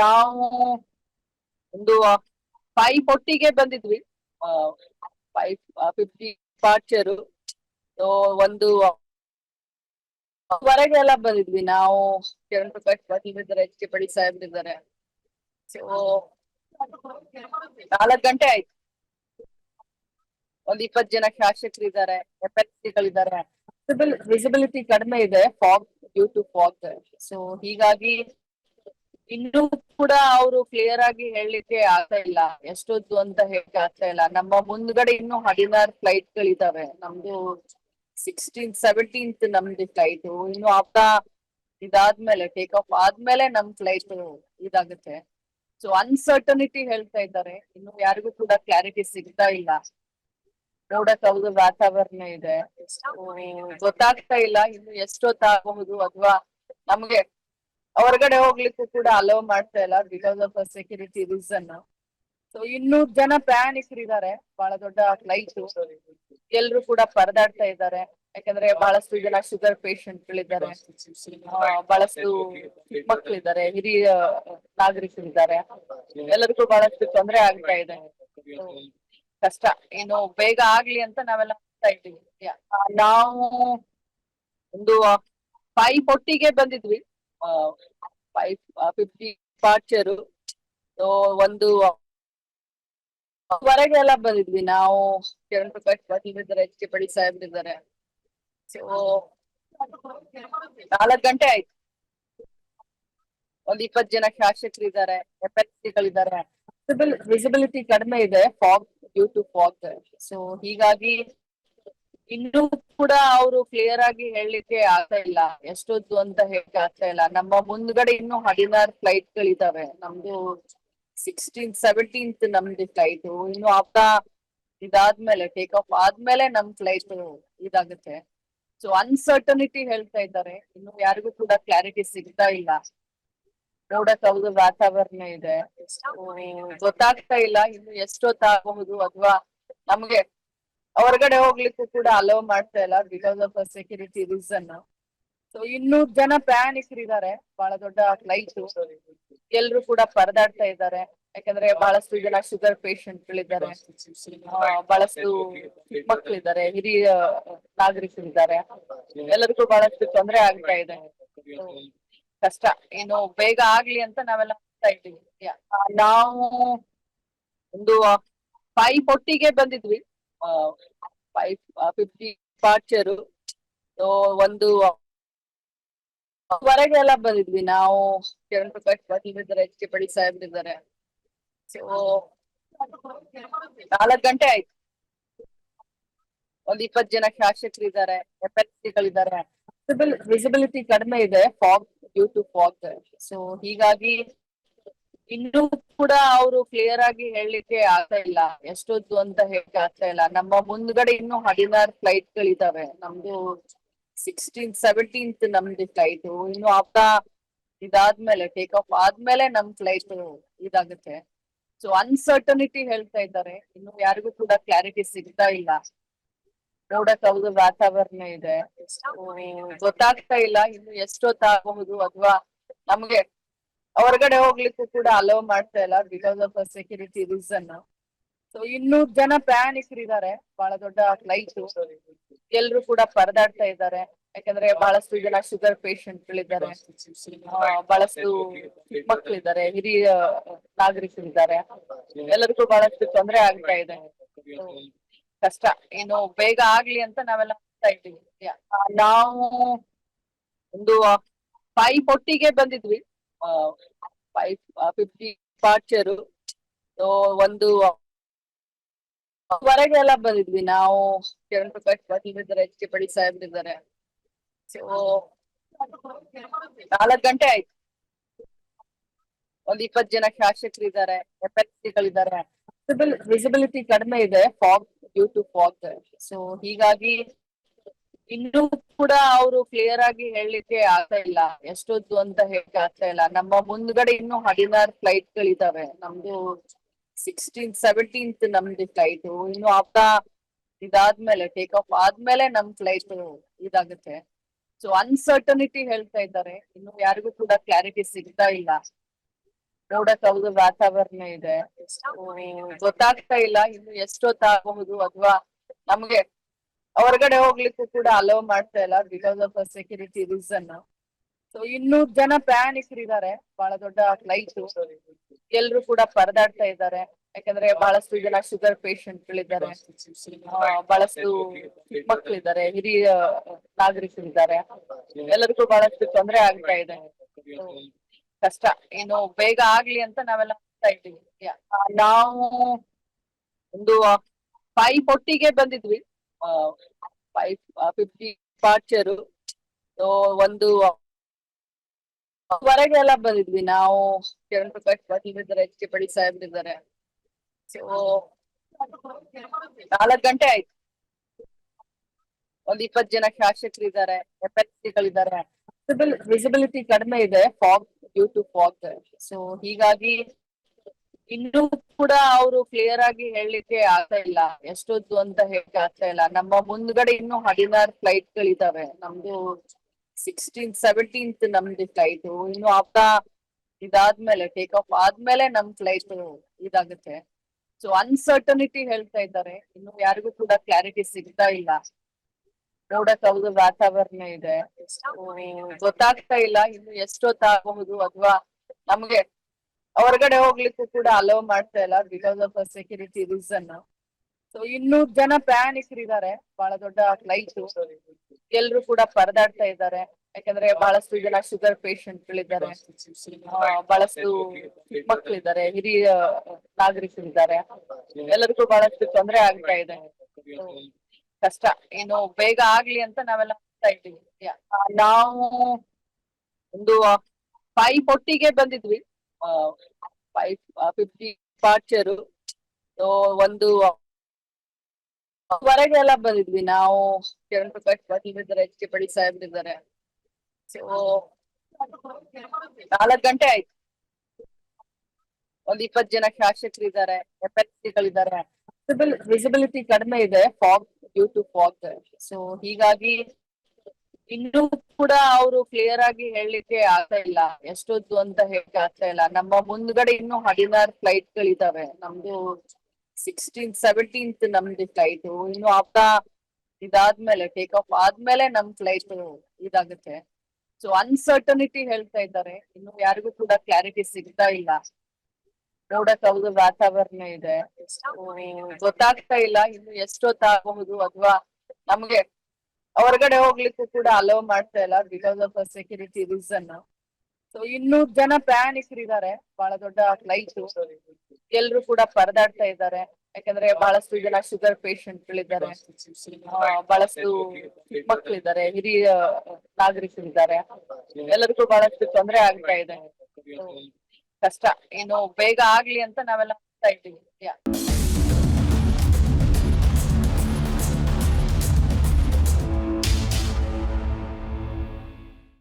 ನಾವು ಒಂದು 540ಗೆ ಬಂದಿದ್ವಿ. 550 ಡಿಪಾರ್ಚರು. ಒಂದು ಹೊರಗೆ ಎಲ್ಲ ಬಂದಿದ್ವಿ ನಾವು. ಕಿರಣ್ ಪ್ರಕಾಶ್ ಪಾಟೀಲ್ ಇದ್ದಾರೆ, ಎಚ್ ಕೆ ಪಡಿ ಸಾಹೇಬ್ರು ಇದ್ದಾರೆ. ಸೊ 4 ಗಂಟೆ ಆಯ್ತು. ಒಂದ್ 20 ಜನ ಶಾಸಕರು ಇದ್ದಾರೆ, ಗಳಿದ್ದಾರೆ. ವಿಸಿಬಿಲಿಟಿ ಕಡಿಮೆ ಇದೆ, fog, due to fog. So ಹೀಗಾಗಿ ಇನ್ನೂ ಕೂಡ ಅವರು ಕ್ಲಿಯರ್ ಆಗಿ ಹೇಳಲಿಕ್ಕೆ ಆಗ್ತಾ ಇಲ್ಲ, ಎಷ್ಟೊತ್ತು ಅಂತ ಹೇಳಕ್ ಆಗ್ತಾ ಇಲ್ಲ. ನಮ್ಮ ಮುಂದ್ಗಡೆ ಇನ್ನೂ 16 ಫ್ಲೈಟ್ ಗಳಿದಾವೆ. ನಮ್ದು 16th 17th ನಮ್ದು ಫ್ಲೈಟ್. ಇನ್ನು ಇದಾದ್ಮೇಲೆ ಟೇಕ್ ಆಫ್ ಆದ್ಮೇಲೆ ನಮ್ ಫ್ಲೈಟ್ ಇದಾಗುತ್ತೆ. ಸೊ ಅನ್ಸರ್ಟನಿಟಿ ಹೇಳ್ತಾ ಇದ್ದಾರೆ, ಇನ್ನು ಯಾರಿಗೂ ಕೂಡ ಕ್ಲಾರಿಟಿ ಸಿಗ್ತಾ ಇಲ್ಲ. ನೋಡಕ್ಕಾಗದ ವಾತಾವರಣ ಇದೆ. ಗೊತ್ತಾಗ್ತಾ ಇಲ್ಲ ಇನ್ನು ಎಷ್ಟೊತ್ತಾಗಬಹುದು, ಅಥವಾ ನಮ್ಗೆ ಹೊರಗಡೆ ಹೋಗ್ಲಿಕ್ಕೂ ಕೂಡ ಅಲೋ ಮಾಡ್ತಾ ಇಲ್ಲ because of security reason. So 200 ಜನ ಪ್ರಯಾಣಿಕರಿದ್ದಾರೆ, ಬಹಳ ದೊಡ್ಡ ಫ್ಲೈಟ್. ಎಲ್ರು ಕೂಡ ಪರದಾಡ್ತಾ ಇದ್ದಾರೆ, ಯಾಕಂದ್ರೆ ಬಹಳಷ್ಟು ಜನ ಶುಗರ್ ಪೇಷಂಟ್ಗಳಿದ್ದಾರೆ, ಬಹಳಷ್ಟು ಮಕ್ಕಳಿದ್ದಾರೆ, ಹಿರಿಯ ನಾಗರಿಕರಿದ್ದಾರೆ. ಎಲ್ಲರಿಗೂ ಬಹಳಷ್ಟು ತೊಂದರೆ ಆಗ್ತಾ ಇದೆ. ಕಷ್ಟ, ಏನು ಬೇಗ ಆಗ್ಲಿ ಅಂತ ನಾವೆಲ್ಲ ಹೋಗ್ತಾ ಇದ್ದೀವಿ. ನಾವು ಒಂದು 540ಗೆ ಬಂದಿದ್ವಿ. 550 ಡಿಪಾರ್ಚರು. ಒಂದು ಹೊರಗೆ ಎಲ್ಲ ಬಂದಿದ್ವಿ ನಾವು. ಕಿರಣ್ ಪ್ರಕಾಶ್ ಪಾಟೀಲ್ ಇದ್ದಾರೆ, ಎಚ್ ಕೆ ಪಡಿ ಸಾಹೇಬ್ರು ಇದ್ದಾರೆ. ಸೊ 4 ಗಂಟೆ ಆಯ್ತು. ಒಂದ್ 20 ಜನ ಶಾಸಕರು ಇದ್ದಾರೆ, ಗಳಿದ್ದಾರೆ. ವಿಸಿಬಿಲಿಟಿ ಕಡಿಮೆ ಇದೆ, fog, due to fog. So ಹೀಗಾಗಿ ಇನ್ನೂ ಕೂಡ ಅವರು ಕ್ಲಿಯರ್ ಆಗಿ ಹೇಳಲಿಕ್ಕೆ ಆಗ್ತಾ ಇಲ್ಲ, ಎಷ್ಟೊತ್ತು ಅಂತ ಹೇಳಕ್ ಆಗ್ತಾ ಇಲ್ಲ. ನಮ್ಮ ಮುಂದ್ಗಡೆ ಇನ್ನೂ 16 ಫ್ಲೈಟ್ ಗಳಿದಾವೆ. ನಮ್ದು 16th 17th ನಮ್ದು ಫ್ಲೈಟ್. ಇನ್ನು ಇದಾದ್ಮೇಲೆ ಟೇಕ್ ಆಫ್ ಆದ್ಮೇಲೆ ನಮ್ ಫ್ಲೈಟ್ ಇದಾಗುತ್ತೆ. ಸೊ ಅನ್ಸರ್ಟನಿಟಿ ಹೇಳ್ತಾ ಇದ್ದಾರೆ, ಇನ್ನು ಯಾರಿಗೂ ಕೂಡ ಕ್ಲಾರಿಟಿ ಸಿಗ್ತಾ ಇಲ್ಲ. ನೋಡಕ್ಕಾಗದ ವಾತಾವರಣ ಇದೆ. ಗೊತ್ತಾಗ್ತಾ ಇಲ್ಲ ಇನ್ನು ಎಷ್ಟೊತ್ತಾಗಬಹುದು, ಅಥವಾ ನಮ್ಗೆ ಹೊರಗಡೆ ಹೋಗ್ಲಿಕ್ಕೂ ಕೂಡ ಅಲೋ ಮಾಡ್ತಾ ಇಲ್ಲ because of security reason. So 200 ಜನ ಪ್ರಯಾಣಿಕರಿದ್ದಾರೆ, ಬಹಳ ದೊಡ್ಡ ಫ್ಲೈಟ್. ಎಲ್ರು ಕೂಡ ಪರದಾಡ್ತಾ ಇದ್ದಾರೆ, ಯಾಕಂದ್ರೆ ಬಹಳಷ್ಟು ಜನ ಶುಗರ್ ಪೇಷಂಟ್ಗಳಿದ್ದಾರೆ, ಬಹಳಷ್ಟು ಮಕ್ಕಳಿದ್ದಾರೆ, ಹಿರಿಯ ನಾಗರಿಕರಿದ್ದಾರೆ. ಎಲ್ಲರಿಗೂ ಬಹಳಷ್ಟು ತೊಂದರೆ ಆಗ್ತಾ ಇದೆ. ಕಷ್ಟ, ಏನು ಬೇಗ ಆಗ್ಲಿ ಅಂತ ನಾವೆಲ್ಲ ಹೋಗ್ತಾ ಇದ್ದೀವಿ. ನಾವು ಒಂದು 540ಗೆ ಬಂದಿದ್ವಿ. 550 ಡಿಪಾರ್ಚರು. ಒಂದು ಹೊರಗೆ ಎಲ್ಲ ಬಂದಿದ್ವಿ ನಾವು. ಕಿರಣ್ ಪ್ರಕಾಶ್ ಪಾಟೀಲ್ ಇದ್ದಾರೆ, ಎಚ್ ಕೆ ಪಡಿ ಸಾಹೇಬ್ರು ಇದ್ದಾರೆ. ಸೊ 4 ಗಂಟೆ ಆಯ್ತು. ಒಂದ್ 20 ಜನ ಶಾಸಕರು ಇದ್ದಾರೆ, ಗಳಿದ್ದಾರೆ. ವಿಸಿಬಿಲಿಟಿ ಕಡಿಮೆ ಇದೆ, fog, due to fog. So ಹೀಗಾಗಿ ಇನ್ನೂ ಕೂಡ ಅವರು ಕ್ಲಿಯರ್ ಆಗಿ ಹೇಳಲಿಕ್ಕೆ ಆಗ್ತಾ ಇಲ್ಲ, ಎಷ್ಟೊತ್ತು ಅಂತ ಹೇಳಕ್ ಆಗ್ತಾ ಇಲ್ಲ. ನಮ್ಮ ಮುಂದ್ಗಡೆ ಇನ್ನೂ 16 ಫ್ಲೈಟ್ ಗಳಿದಾವೆ. ನಮ್ದು 16th 17th ನಮ್ದು ಫ್ಲೈಟ್. ಇನ್ನು ಇದಾದ್ಮೇಲೆ ಟೇಕ್ ಆಫ್ ಆದ್ಮೇಲೆ ನಮ್ ಫ್ಲೈಟ್ ಇದಾಗುತ್ತೆ. ಸೊ ಅನ್ಸರ್ಟನಿಟಿ ಹೇಳ್ತಾ ಇದ್ದಾರೆ, ಇನ್ನು ಯಾರಿಗೂ ಕೂಡ ಕ್ಲಾರಿಟಿ ಸಿಗ್ತಾ ಇಲ್ಲ. ನೋಡಕ್ಕಾಗದ ವಾತಾವರಣ ಇದೆ. ಗೊತ್ತಾಗ್ತಾ ಇಲ್ಲ ಇನ್ನು ಎಷ್ಟೊತ್ತಾಗಬಹುದು, ಅಥವಾ ನಮ್ಗೆ ಹೊರಗಡೆ ಹೋಗ್ಲಿಕ್ಕೂ ಕೂಡ ಅಲೋ ಮಾಡ್ತಾ ಇಲ್ಲ because of security reason. So 200 ಜನ ಪ್ರಯಾಣಿಕರಿದ್ದಾರೆ, ಬಹಳ ದೊಡ್ಡ ಫ್ಲೈಟ್. ಎಲ್ರು ಕೂಡ ಪರದಾಡ್ತಾ ಇದ್ದಾರೆ, ಯಾಕಂದ್ರೆ ಬಹಳಷ್ಟು ಜನ ಶುಗರ್ ಪೇಷಂಟ್ಗಳಿದ್ದಾರೆ, ಬಹಳಷ್ಟು ಮಕ್ಕಳಿದ್ದಾರೆ, ಹಿರಿಯ ನಾಗರಿಕರಿದ್ದಾರೆ. ಎಲ್ಲರಿಗೂ ಬಹಳಷ್ಟು ತೊಂದರೆ ಆಗ್ತಾ ಇದೆ. ಕಷ್ಟ, ಏನು ಬೇಗ ಆಗ್ಲಿ ಅಂತ ನಾವೆಲ್ಲ ಹೋಗ್ತಾ ಇದ್ದೀವಿ. ನಾವು ಒಂದು 540ಗೆ ಬಂದಿದ್ವಿ. 550 ಡಿಪಾರ್ಚರು. ಒಂದು ಹೊರಗೆ ಎಲ್ಲ ಬಂದಿದ್ವಿ ನಾವು. ಕಿರಣ್ ಪ್ರಕಾಶ್ ಪಾಟೀಲ್ ಇದ್ದಾರೆ, ಎಚ್ ಕೆ ಪಡಿ ಸಾಹೇಬ್ರು ಇದ್ದಾರೆ. ಸೊ 4 ಗಂಟೆ ಆಯ್ತು. ಒಂದ್ 20 ಜನ ಶಾಸಕರು ಇದ್ದಾರೆ, ಗಳಿದ್ದಾರೆ. ವಿಸಿಬಿಲಿಟಿ ಕಡಿಮೆ ಇದೆ, fog, due to fog. So ಹೀಗಾಗಿ ಇನ್ನೂ ಕೂಡ ಅವರು ಕ್ಲಿಯರ್ ಆಗಿ ಹೇಳಲಿಕ್ಕೆ ಆಗ್ತಾ ಇಲ್ಲ, ಎಷ್ಟೊತ್ತು ಅಂತ ಹೇಳಕ್ ಆಗ್ತಾ ಇಲ್ಲ. ನಮ್ಮ ಮುಂದ್ಗಡೆ ಇನ್ನೂ 16 ಫ್ಲೈಟ್ ಗಳಿದಾವೆ. ನಮ್ದು 16th 17th ನಮ್ದು ಫ್ಲೈಟ್. ಇನ್ನು ಇದಾದ್ಮೇಲೆ ಟೇಕ್ ಆಫ್ ಆದ್ಮೇಲೆ ನಮ್ ಫ್ಲೈಟ್ ಇದಾಗುತ್ತೆ. ಸೊ ಅನ್ಸರ್ಟನಿಟಿ ಹೇಳ್ತಾ ಇದ್ದಾರೆ, ಇನ್ನು ಯಾರಿಗೂ ಕೂಡ ಕ್ಲಾರಿಟಿ ಸಿಗ್ತಾ ಇಲ್ಲ. ನೋಡಕ್ಕಾಗದ ವಾತಾವರಣ ಇದೆ. ಗೊತ್ತಾಗ್ತಾ ಇಲ್ಲ ಇನ್ನು ಎಷ್ಟೊತ್ತಾಗಬಹುದು ಅಥವಾ ನಮ್ಗೆ ಹೊರಗಡೆ ಹೋಗ್ಲಿಕ್ಕೂ ಕೂಡ ಅಲೋ ಮಾಡ್ತಾ ಇಲ್ಲ because of security reason. So 200 ಜನ ಪ್ರಯಾಣಿಕರಿದ್ದಾರೆ, ಬಹಳ ದೊಡ್ಡ ಫ್ಲೈಟ್. ಎಲ್ರು ಕೂಡ ಪರದಾಡ್ತಾ ಇದ್ದಾರೆ, ಯಾಕಂದ್ರೆ ಬಹಳಷ್ಟು ಜನ ಶುಗರ್ ಪೇಷಂಟ್ಗಳಿದ್ದಾರೆ, ಬಹಳಷ್ಟು ಮಕ್ಕಳಿದ್ದಾರೆ, ಹಿರಿಯ ನಾಗರಿಕರಿದ್ದಾರೆ. ಎಲ್ಲರಿಗೂ ಬಹಳಷ್ಟು ತೊಂದರೆ ಆಗ್ತಾ ಇದೆ. So, ಕಷ್ಟ. ಏನು ಬೇಗ ಆಗ್ಲಿ ಅಂತ ನಾವೆಲ್ಲ ಹೋಗ್ತಾ ಇದ್ದೀವಿ. ನಾವು ಒಂದು 5:40ಗೆ ಬಂದಿದ್ವಿ, 5:50 ಡಿಪಾರ್ಚರ್. ಒಂದು ಹೊರಗೆ ಎಲ್ಲ ಬಂದಿದ್ವಿ ನಾವು. ಕಿರಣ್ ಪ್ರಕಾಶ್ ಪಾಟೀಲ್ ಇದ್ದಾರೆ, ಎಚ್ ಕೆ ಪಡಿ ಸಾಹೇಬ್ರಿದ್ದಾರೆ. ಸೊ 4 ಗಂಟೆ ಆಯ್ತು. ಒಂದ್ 20 ಜನ ಶಾಸಕರಿದ್ದಾರೆ, FLCಗಳಿದ್ದಾರೆ. ವಿಸಿಬಿಲಿಟಿ ಕಡಿಮೆ ಇದೆ, fog, due to fog. So ಹೀಗಾಗಿ ಇನ್ನೂ ಕೂಡ ಅವರು ಕ್ಲಿಯರ್ ಆಗಿ ಹೇಳಲಿಕ್ಕೆ ಆಗ್ತಾ ಇಲ್ಲ, ಎಷ್ಟೊತ್ತು ಅಂತ ಹೇಳಕ್ ಆಗ್ತಾ ಇಲ್ಲ. ನಮ್ಮ ಮುಂದ್ಗಡೆ ಇನ್ನು 16 ಫ್ಲೈಟ್ ಗಳಿದಾವೆ. ನಮ್ದು 16th 17th ನಮ್ದು ಫ್ಲೈಟ್. ಇನ್ನು ಇದಾದ್ಮೇಲೆ ಟೇಕ್ ಆಫ್ ಆದ್ಮೇಲೆ ನಮ್ ಫ್ಲೈಟ್ ಇದಾಗುತ್ತೆ. ಸೊ ಅನ್ಸರ್ಟನಿಟಿ ಹೇಳ್ತಾ ಇದ್ದಾರೆ, ಇನ್ನು ಯಾರಿಗೂ ಕೂಡ ಕ್ಲಾರಿಟಿ ಸಿಗ್ತಾ ಇಲ್ಲ. ನೋಡಕ್ಕಾಗದ ವಾತಾವರಣ ಇದೆ. ಗೊತ್ತಾಗ್ತಾ ಇಲ್ಲ ಇನ್ನು ಎಷ್ಟೊತ್ತಾಗಬಹುದು ಅಥವಾ ನಮ್ಗೆ ಹೊರಗಡೆ ಹೋಗ್ಲಿಕ್ಕೂ ಕೂಡ ಅಲೋ ಮಾಡ್ತಾ ಇಲ್ಲ because of security reason. So 200 ಜನ ಪ್ರಯಾಣಿಕರಿದ್ದಾರೆ, ಬಹಳ ದೊಡ್ಡ ಫ್ಲೈಟ್. ಎಲ್ರು ಕೂಡ ಪರದಾಡ್ತಾ ಇದ್ದಾರೆ, ಯಾಕಂದ್ರೆ ಬಹಳಷ್ಟು ಜನ ಶುಗರ್ ಪೇಷಂಟ್ಗಳಿದ್ದಾರೆ, ಬಹಳಷ್ಟು ಮಕ್ಕಳಿದ್ದಾರೆ, ಹಿರಿಯ ನಾಗರಿಕರಿದ್ದಾರೆ. ಎಲ್ಲರಿಗೂ ಬಹಳಷ್ಟು ತೊಂದರೆ ಆಗ್ತಾ ಇದೆ. So, ಕಷ್ಟ. ಏನು ಬೇಗ ಆಗ್ಲಿ ಅಂತ ನಾವೆಲ್ಲ ಹೋಗ್ತಾ ಇದ್ದೀವಿ. ನಾವು ಒಂದು 5:40ಗೆ ಬಂದಿದ್ವಿ, 5:50 ಡಿಪಾರ್ಚರ್. ಒಂದು ಹೊರಗೆ ಎಲ್ಲ ಬಂದಿದ್ವಿ ನಾವು. ಕಿರಣ್ ಪ್ರಕಾಶ್ ಪಾಟೀಲ್ ಇದ್ದಾರೆ, ಎಚ್ ಕೆ ಪಡಿ ಸಾಹೇಬ್ರಿದ್ದಾರೆ. ಸೊ 4 ಗಂಟೆ ಆಯ್ತು. ಒಂದ್ 20 ಜನ ಶಾಸಕರಿದ್ದಾರೆ, FLCಗಳಿದ್ದಾರೆ. ವಿಸಿಬಿಲಿಟಿ ಕಡಿಮೆ ಇದೆ, fog, due to fog. So ಹೀಗಾಗಿ ಇನ್ನೂ ಕೂಡ ಅವರು ಕ್ಲಿಯರ್ ಆಗಿ ಹೇಳಲಿಕ್ಕೆ ಆಗ್ತಾ ಇಲ್ಲ, ಎಷ್ಟೊತ್ತು ಅಂತ ಹೇಳಕ್ ಆಗ್ತಾ ಇಲ್ಲ. ನಮ್ಮ ಮುಂದ್ಗಡೆ ಇನ್ನು 16 ಫ್ಲೈಟ್ ಗಳಿದಾವೆ. ನಮ್ದು 16th 17th ನಮ್ದು ಫ್ಲೈಟ್. ಇನ್ನು ಇದಾದ್ಮೇಲೆ ಟೇಕ್ ಆಫ್ ಆದ್ಮೇಲೆ ನಮ್ ಫ್ಲೈಟ್ ಇದಾಗುತ್ತೆ. ಸೊ ಅನ್ಸರ್ಟನಿಟಿ ಹೇಳ್ತಾ ಇದ್ದಾರೆ, ಇನ್ನು ಯಾರಿಗೂ ಕೂಡ ಕ್ಲಾರಿಟಿ ಸಿಗ್ತಾ ಇಲ್ಲ. ನೋಡಕ್ಕಾಗದ ವಾತಾವರಣ ಇದೆ. ಗೊತ್ತಾಗ್ತಾ ಇಲ್ಲ ಇನ್ನು ಎಷ್ಟೊತ್ತಾಗಬಹುದು ಅಥವಾ ನಮ್ಗೆ ಹೊರಗಡೆ ಹೋಗ್ಲಿಕ್ಕೂ ಕೂಡ ಅಲೋ ಮಾಡ್ತಾ ಇಲ್ಲ because of security reason. So 200 ಜನ ಪ್ರಯಾಣಿಕರಿದ್ದಾರೆ, ಬಹಳ ದೊಡ್ಡ ಫ್ಲೈಟ್. ಎಲ್ರು ಕೂಡ ಪರದಾಡ್ತಾ ಇದ್ದಾರೆ, ಯಾಕಂದ್ರೆ ಬಹಳಷ್ಟು ಜನ ಶುಗರ್ ಪೇಷಂಟ್ಗಳಿದ್ದಾರೆ, ಬಹಳಷ್ಟು ಮಕ್ಕಳಿದ್ದಾರೆ, ಹಿರಿಯ ನಾಗರಿಕರಿದ್ದಾರೆ. ಎಲ್ಲರಿಗೂ ಬಹಳಷ್ಟು ತೊಂದರೆ ಆಗ್ತಾ ಇದೆ. So, ಕಷ್ಟ. ಏನು ಬೇಗ ಆಗ್ಲಿ ಅಂತ ನಾವೆಲ್ಲ ಹೋಗ್ತಾ ಇದ್ದೀವಿ.